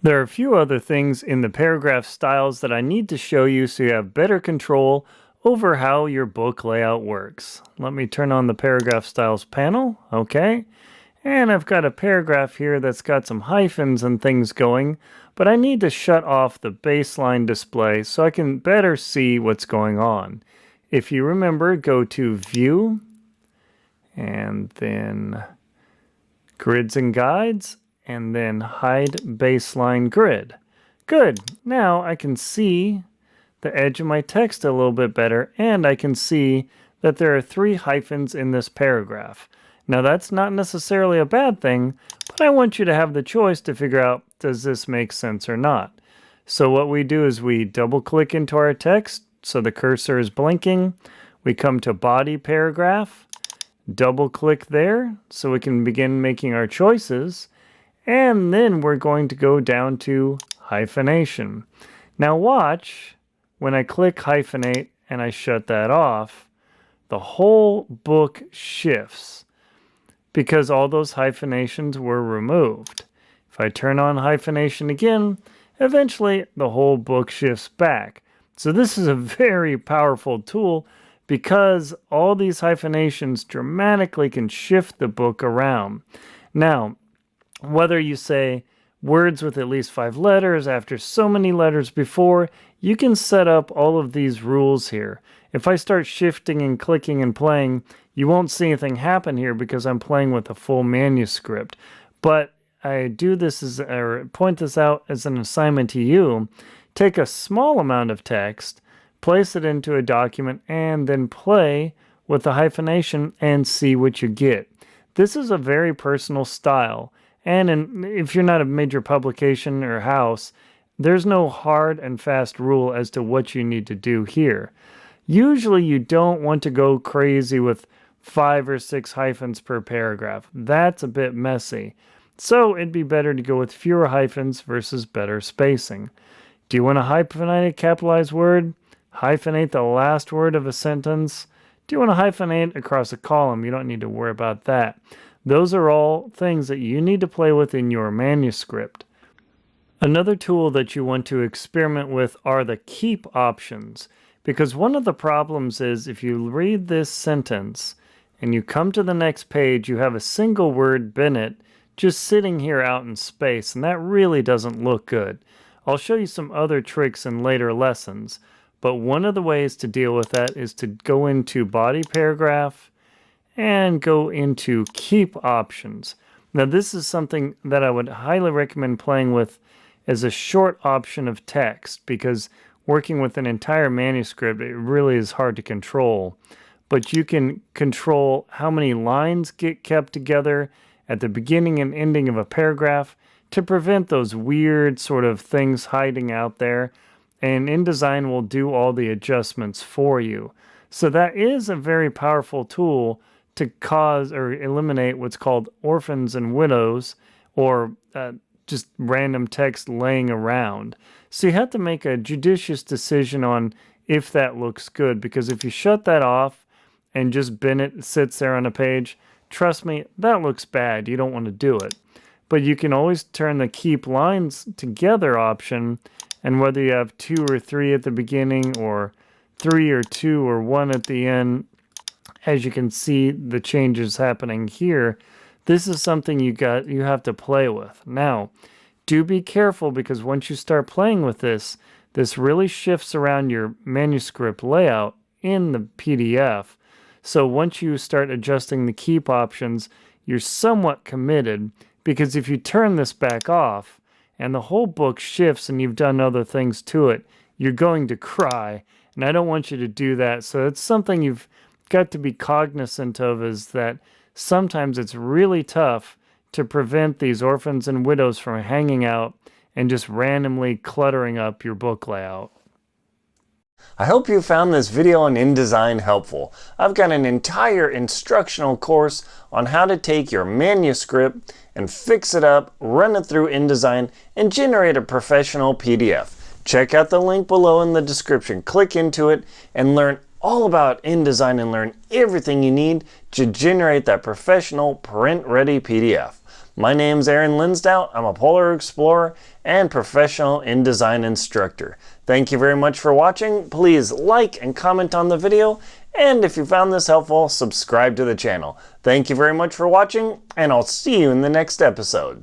There are a few other things in the paragraph styles that I need to show you so you have better control over how your book layout works. Let me turn on the paragraph styles panel. Okay. And I've got a paragraph here that's got some hyphens and things going, but I need to shut off the baseline display so I can better see what's going on. If you remember, go to View, and then Grids and Guides, and then Hide Baseline Grid. Good. Now I can see the edge of my text a little bit better, and I can see that there are 3 hyphens in this paragraph. Now that's not necessarily a bad thing, but I want you to have the choice to figure out, does this make sense or not? So what we do is we double click into our text, so the cursor is blinking. We come to body paragraph, double click there, so we can begin making our choices. And then we're going to go down to hyphenation. Now watch, when I click hyphenate and I shut that off, the whole book shifts because all those hyphenations were removed. If I turn on hyphenation again, eventually the whole book shifts back. So this is a very powerful tool because all these hyphenations dramatically can shift the book around. Now, whether you say words with at least 5 letters after so many letters before, you can set up all of these rules here. If I start shifting and clicking and playing, you won't see anything happen here because I'm playing with a full manuscript. But I do this or point this out as an assignment to you. Take a small amount of text, place it into a document, and then play with the hyphenation and see what you get. This is a very personal style. And if you're not a major publication or house, there's no hard and fast rule as to what you need to do here. Usually you don't want to go crazy with 5 or 6 hyphens per paragraph. That's a bit messy. So it'd be better to go with fewer hyphens versus better spacing. Do you want to hyphenate a capitalized word? Hyphenate the last word of a sentence? Do you want to hyphenate across a column? You don't need to worry about that. Those are all things that you need to play with in your manuscript. Another tool that you want to experiment with are the keep options, because one of the problems is if you read this sentence and you come to the next page, you have a single word Bennett just sitting here out in space, and that really doesn't look good. I'll show you some other tricks in later lessons, but one of the ways to deal with that is to go into body paragraph and go into keep options. Now this is something that I would highly recommend playing with as a short option of text, because working with an entire manuscript, it really is hard to control. But you can control how many lines get kept together at the beginning and ending of a paragraph to prevent those weird sort of things hiding out there. And InDesign will do all the adjustments for you. So that is a very powerful tool to cause or eliminate what's called orphans and widows, or just random text laying around. So you have to make a judicious decision on if that looks good, because if you shut that off and just Bennett sits there on a page, trust me, that looks bad. You don't want to do it. But you can always turn the keep lines together option, and whether you have 2 or 3 at the beginning, or 3 or 2 or 1 at the end, as you can see the changes happening here, this is something you have to play with. Now, do be careful, because once you start playing with this really shifts around your manuscript layout in the PDF. So once you start adjusting the keep options, you're somewhat committed, because if you turn this back off and the whole book shifts and you've done other things to it, you're going to cry. And I don't want you to do that. So it's something you've got to be cognizant of, is that sometimes it's really tough to prevent these orphans and widows from hanging out and just randomly cluttering up your book layout. I hope you found this video on InDesign helpful. I've got an entire instructional course on how to take your manuscript and fix it up, run it through InDesign, and generate a professional PDF. Check out the link below in the description. Click into it and learn all about InDesign and learn everything you need to generate that professional print-ready PDF. My name's Aaron Linsdau. I'm a polar explorer and professional InDesign instructor. Thank you very much for watching. Please like and comment on the video. And if you found this helpful, subscribe to the channel. Thank you very much for watching, and I'll see you in the next episode.